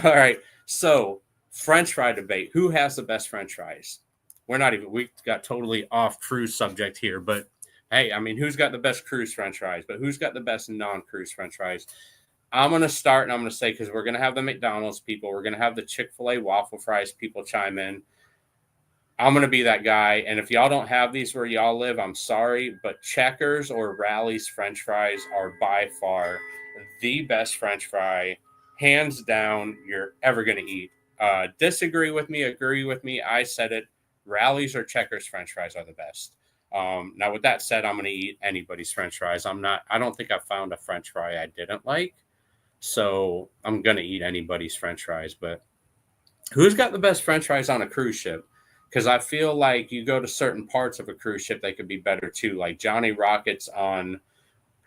All right. So, French fry debate. Who has the best French fries? We got totally off cruise subject here. But, hey, I mean, who's got the best cruise French fries? But who's got the best non-cruise French fries? I'm going to start, and I'm going to say, because we're going to have the McDonald's people. We're going to have the Chick-fil-A waffle fries people chime in. I'm going to be that guy. And if y'all don't have these where y'all live, I'm sorry. But Checkers or Rally's French fries are by far the best French fry, hands down, you're ever going to eat. Disagree with me, agree with me. I said it. Rally's or Checkers French fries are the best. Now, with that said, I'm going to eat anybody's French fries. I don't think I found a French fry I didn't like. So I'm going to eat anybody's French fries. But who's got the best French fries on a cruise ship? Because I feel like you go to certain parts of a cruise ship, they could be better too. Like Johnny Rockets on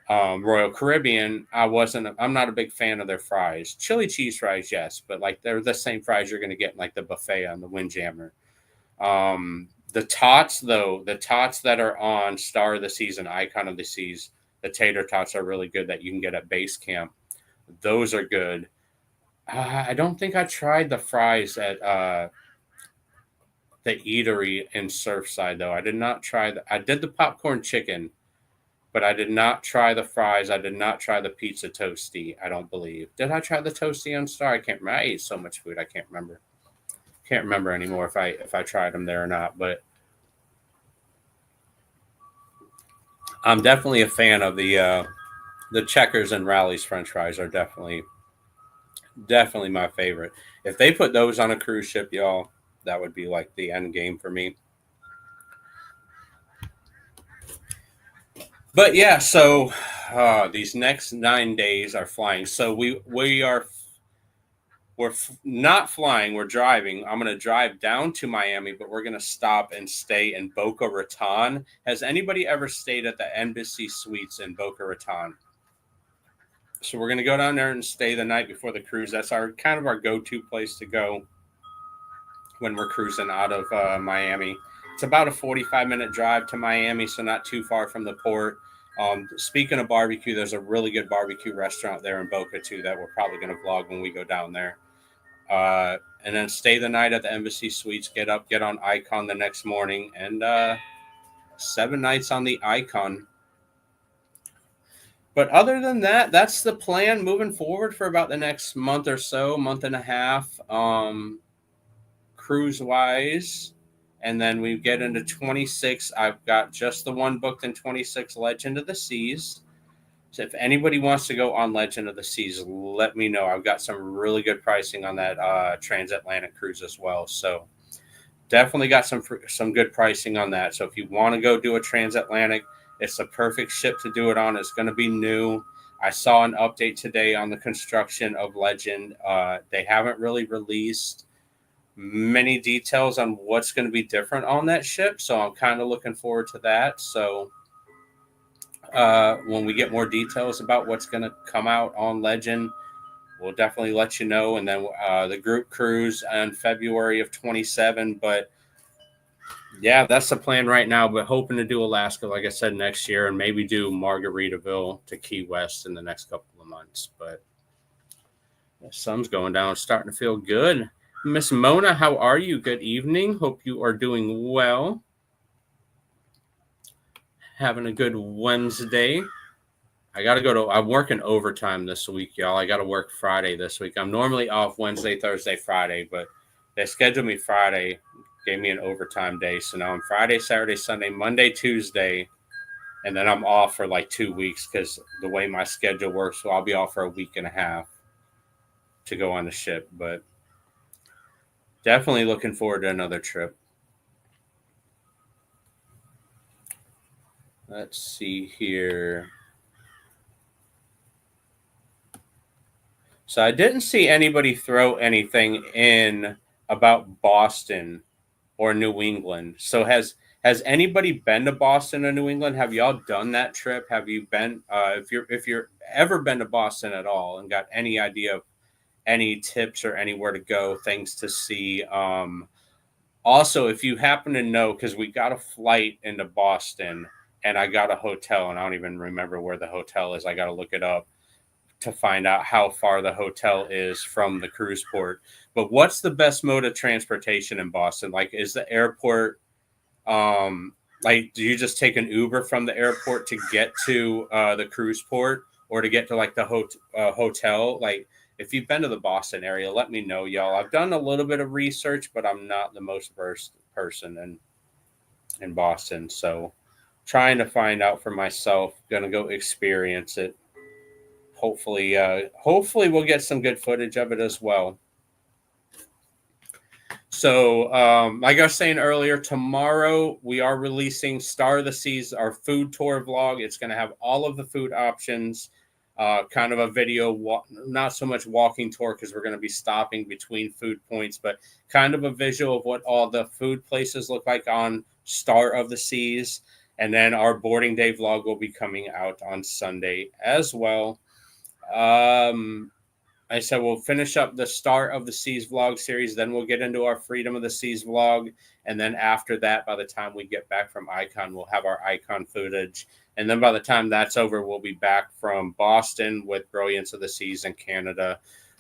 Royal Caribbean, I'm not a big fan of their fries. Chili cheese fries, yes, but like they're the same fries you're going to get in like the buffet on the Windjammer. The tots, though, the tots that are on Star of the Seas and Icon of the Seas, the tater tots are really good that you can get at base camp. Those are good. I don't think I tried the fries at the eatery in Surfside, though. I did not try I did the popcorn chicken, but I did not try the fries. I did not try the pizza toasty, I don't believe. Did I try the toasty on Star? I can't remember. I ate so much food, I can't remember. Can't remember anymore if I tried them there or not, but I'm definitely a fan of the Checkers and Rally's French fries are definitely my favorite. If they put those on a cruise ship, y'all, that would be like the end game for me. But yeah, so these next 9 days are flying. So we're not flying. We're driving. I'm going to drive down to Miami, but we're going to stop and stay in Boca Raton. Has anybody ever stayed at the Embassy Suites in Boca Raton? So we're going to go down there and stay the night before the cruise. That's our kind of our go-to place to go when we're cruising out of Miami. It's about a 45-minute drive to Miami, so not too far from the port. Speaking of barbecue, there's a really good barbecue restaurant there in Boca, too, that we're probably going to vlog when we go down there. And then stay the night at the Embassy Suites, get on Icon the next morning, and 7 nights on the Icon. But other than that, that's the plan moving forward for about the next month or so, month and a half, cruise-wise. And then we get into 26. I've got just the one booked in 26, Legend of the Seas. So if anybody wants to go on Legend of the Seas, let me know. I've got some really good pricing on that transatlantic cruise as well. So definitely got some good pricing on that. So if you want to go do a transatlantic, it's a perfect ship to do it on. It's going to be new. I saw an update today on the construction of Legend. They haven't really released many details on what's going to be different on that ship, so I'm kind of looking forward to that. So when we get more details about what's going to come out on Legend, we'll definitely let you know. And then the group cruise in February of 27. But yeah, that's the plan right now. But hoping to do Alaska, like I said, next year, and maybe do Margaritaville to Key West in the next couple of months. But the sun's going down, it's starting to feel good. Miss Mona, how are you? Good evening. Hope you are doing well. Having a good Wednesday. I'm working overtime this week, y'all. I got to work Friday this week. I'm normally off Wednesday, Thursday, Friday, but they scheduled me Friday, gave me an overtime day. So now I'm Friday, Saturday, Sunday, Monday, Tuesday, and then I'm off for like 2 weeks because the way my schedule works, so I'll be off for a week and a half to go on the ship. But definitely looking forward to another trip. Let's see here. So I didn't see anybody throw anything in about Boston or New England. So has anybody been to Boston or New England? Have y'all done that trip? Have you been if you're ever been to Boston at all and got any idea of any tips or anywhere to go, things to see? Also, if you happen to know, because we got a flight into Boston and I got a hotel, and I don't even remember where the hotel is. I got to look it up to find out how far the hotel is from the cruise port. But what's the best mode of transportation in Boston? Like, is the airport, like, do you just take an Uber from the airport to get to the cruise port or to get to like the hotel? Like, if you've been to the Boston area, let me know, y'all. I've done a little bit of research, but I'm not the most versed person in Boston. So trying to find out for myself, going to go experience it. Hopefully we'll get some good footage of it as well. So, like I was saying earlier, tomorrow we are releasing Star of the Seas, our food tour vlog. It's going to have all of the food options, kind of a video, not so much walking tour because we're going to be stopping between food points, but kind of a visual of what all the food places look like on Star of the Seas. And then our boarding day vlog will be coming out on Sunday as well. I said we'll finish up the start of the Seas vlog series, then we'll get into our Freedom of the Seas vlog, and then after that, by the time we get back from Icon, we'll have our Icon footage, and then by the time that's over, we'll be back from Boston with Brilliance of the Seas in Canada,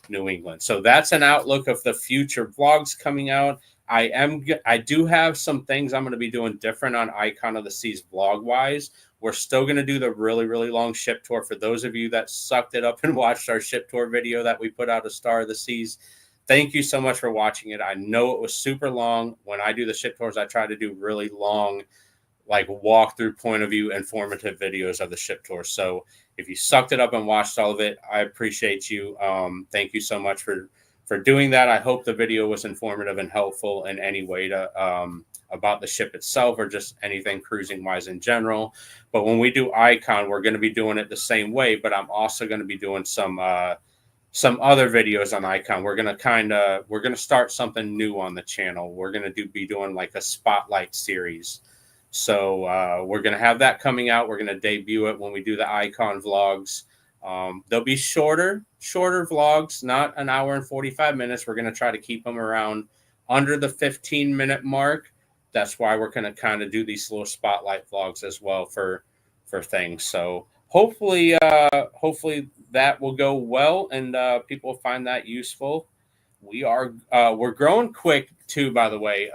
New England. So that's an outlook of the future vlogs coming out. I do have some things I'm going to be doing different on Icon of the Seas vlog wise. We're still going to do the really, really long ship tour. For those of you that sucked it up and watched our ship tour video that we put out of Star of the Seas, thank you so much for watching it. I know it was super long. When I do the ship tours, I try to do really long, like walkthrough point of view, informative videos of the ship tour. So if you sucked it up and watched all of it, I appreciate you. Thank you so much for doing that. I hope the video was informative and helpful in any way to about the ship itself or just anything cruising wise in general. But when we do Icon, we're going to be doing it the same way, but I'm also going to be doing some other videos on Icon. We're going to start something new on the channel. We're going to be doing like a spotlight series. So we're going to have that coming out. We're going to debut it when we do the Icon vlogs. They'll be shorter vlogs, not an hour and 45 minutes. We're going to try to keep them around under the 15-minute mark. That's why we're going to kind of do these little spotlight vlogs as well for things. So hopefully that will go well and people find that useful. We're growing quick too, by the way.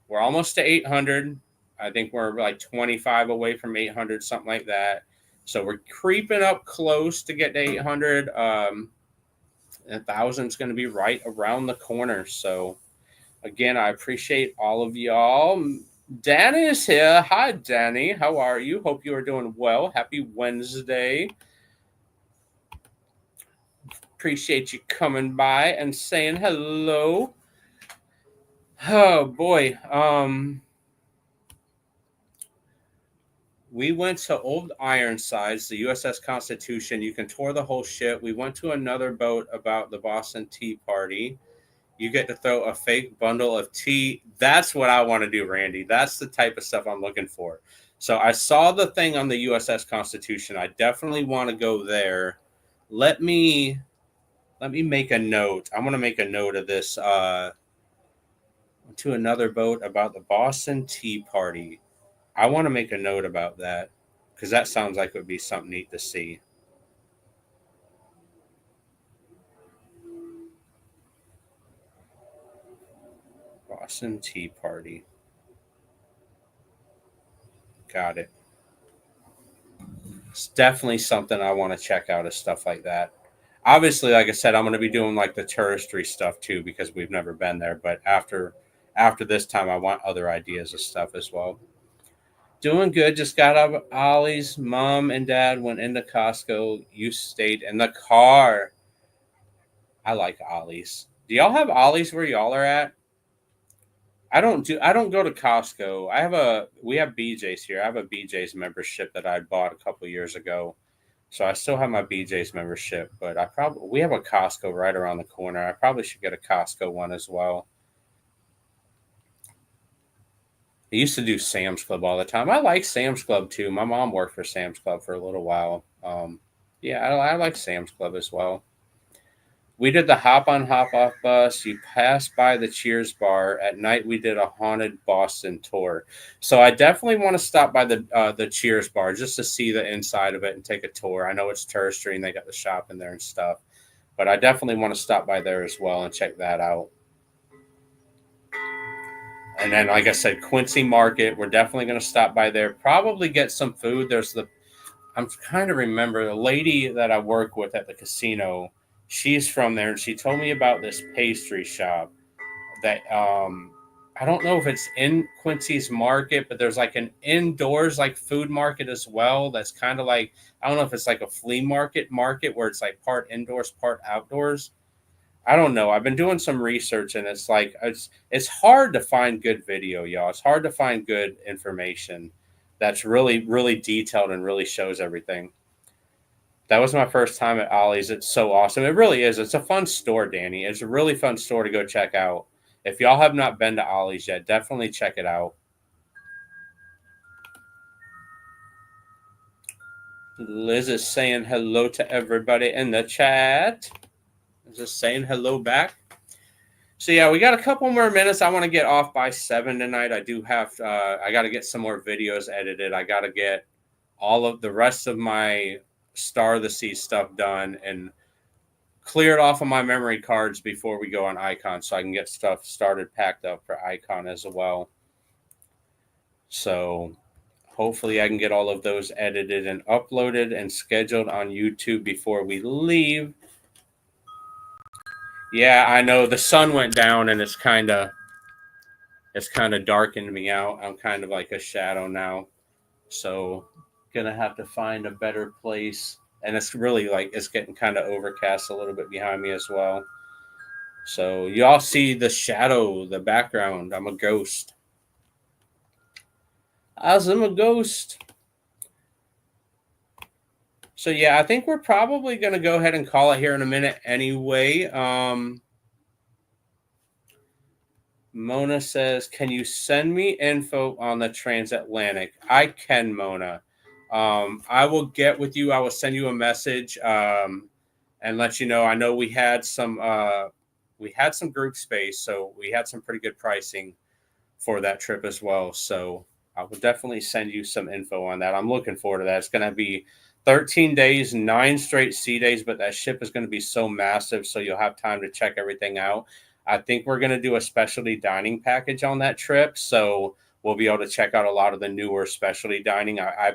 We're almost to 800. I think we're like 25 away from 800, something like that. So we're creeping up close to get to 800. 1,000 is going to be right around the corner. So again, I appreciate all of y'all. Danny is here. Hi, Danny. How are you? Hope you are doing well. Happy Wednesday. Appreciate you coming by and saying hello. Oh boy. We went to Old Ironsides, the USS Constitution. You can tour the whole ship. We went to another boat about the Boston Tea Party. You get to throw a fake bundle of tea. That's what I want to do, Randy. That's the type of stuff I'm looking for. So I saw the thing on the USS Constitution. I definitely want to go there. Let me make a note. I'm going to make a note of this. To another boat about the Boston Tea Party. I want to make a note about that because that sounds like it would be something neat to see. Boston Tea Party. Got it. It's definitely something I want to check out of stuff like that. Obviously, like I said, I'm going to be doing like the touristry stuff too because we've never been there. But after this time, I want other ideas of stuff as well. Doing good. Just got out of Ollie's. Mom and Dad went into Costco. You stayed in the car. I like Ollie's. Do y'all have Ollie's where y'all are at? I don't go to Costco. We have BJ's here. I have a BJ's membership that I bought a couple years ago. So I still have my BJ's membership, but we have a Costco right around the corner. I probably should get a Costco one as well. I used to do Sam's Club all the time. I like Sam's Club too. My mom worked for Sam's Club for a little while. Yeah, I like Sam's Club as well. We did the hop on, hop off bus. You pass by the Cheers bar. At night, we did a haunted Boston tour. So I definitely want to stop by the Cheers bar just to see the inside of it and take a tour. I know it's touristry and they got the shop in there and stuff. But I definitely want to stop by there as well and check that out. And then, like I said, Quincy Market, we're definitely going to stop by there. Probably get some food. I'm trying to remember the lady that I work with at the casino. She's from there, and she told me about this pastry shop that I don't know if it's in Quincy's Market, but there's like an indoors like food market as well. That's kind of like, I don't know if it's like a flea market where it's like part indoors, part outdoors. I don't know. I've been doing some research, and it's like it's hard to find good video, y'all. It's hard to find good information that's really, really detailed and really shows everything. That was my first time at Ollie's. It's so awesome. It really is. It's a fun store, Danny. It's a really fun store to go check out. If y'all have not been to Ollie's yet, definitely check it out. Liz is saying hello to everybody in the chat. Just saying hello back. So yeah, we got a couple more minutes. I want to get off by 7 tonight. I do have. I got to get some more videos edited. I got to get all of the rest of my Star of the Sea stuff done and cleared off of my memory cards before we go on Icon, so I can get stuff started packed up for Icon as well. So hopefully I can get all of those edited and uploaded and scheduled on YouTube before we leave. Yeah, I know the sun went down and it's kind of darkened me out. I'm kind of like a shadow now. So gonna have to find a better place. And it's really like it's getting kind of overcast a little bit behind me as well. So y'all see the shadow, the background. I'm a ghost. I'm a ghost. So yeah, I think we're probably gonna go ahead and call it here in a minute anyway. Mona says, can you send me info on the transatlantic? I can, Mona. I will get with you. I will send you a message and let you know. I know we had some group space, so we had some pretty good pricing for that trip as well. So I will definitely send you some info on that. I'm looking forward to that. It's going to be 13 days, 9 straight sea days, but that ship is going to be so massive, so you'll have time to check everything out. I think we're going to do a specialty dining package on that trip, so we'll be able to check out a lot of the newer specialty dining. I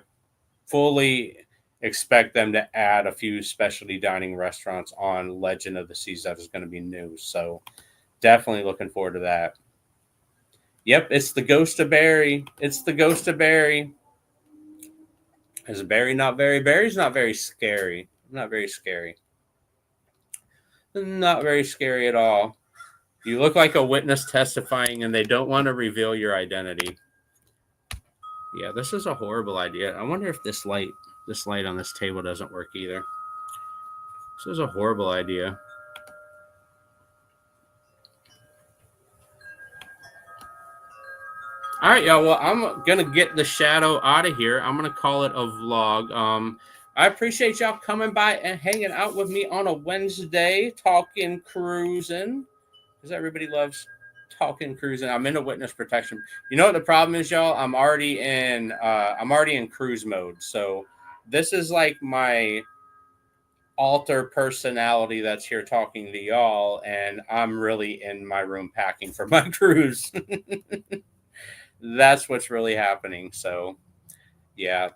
fully expect them to add a few specialty dining restaurants on Legend of the Seas that is going to be new. So definitely looking forward to that. Yep, it's the ghost of Barry. It's the ghost of Barry. Is Barry not very? Barry's not very scary. Not very scary. Not very scary at all. You look like a witness testifying and they don't want to reveal your identity. Yeah, this is a horrible idea. I wonder if this light on this table doesn't work either. This is a horrible idea. All right, y'all. Well, I'm going to get the shadow out of here. I'm going to call it a vlog. I appreciate y'all coming by and hanging out with me on a Wednesday, talking cruising, because everybody loves talking cruising. I'm in a witness protection. You know what the problem is, y'all? I'm already in cruise mode. So this is like my alter personality that's here talking to y'all, and I'm really in my room packing for my cruise. That's what's really happening. So yeah,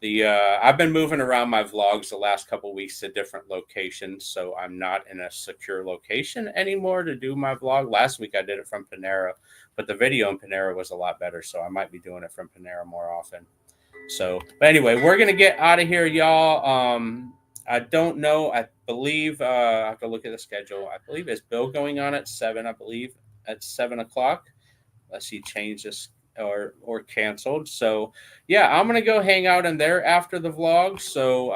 I've been moving around my vlogs the last couple of weeks to different locations, so I'm not in a secure location anymore to do my vlog. Last week I did it from Panera, but the video in Panera was a lot better, so I might be doing it from Panera more often. So, but anyway, we're gonna get out of here, y'all. I don't know. I believe I have to look at the schedule. I believe is Bill going on at 7. I believe at 7 o'clock. Unless he changed this or canceled. So yeah, I'm gonna go hang out in there after the vlog. So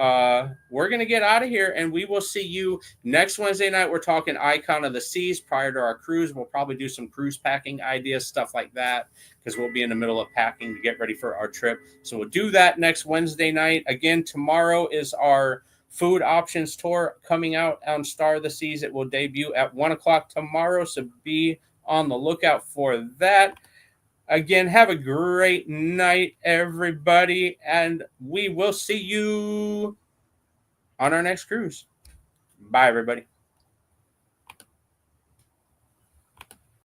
we're gonna get out of here and we will see you next Wednesday night. We're talking Icon of the Seas prior to our cruise. We'll probably do some cruise packing ideas, stuff like that, because we'll be in the middle of packing to get ready for our trip. So we'll do that next Wednesday night. Again, tomorrow is our food options tour coming out on Star of the Seas. It will debut at 1 o'clock tomorrow, so be on the lookout for that. Again, have a great night, everybody, and we will see you on our next cruise. Bye, everybody.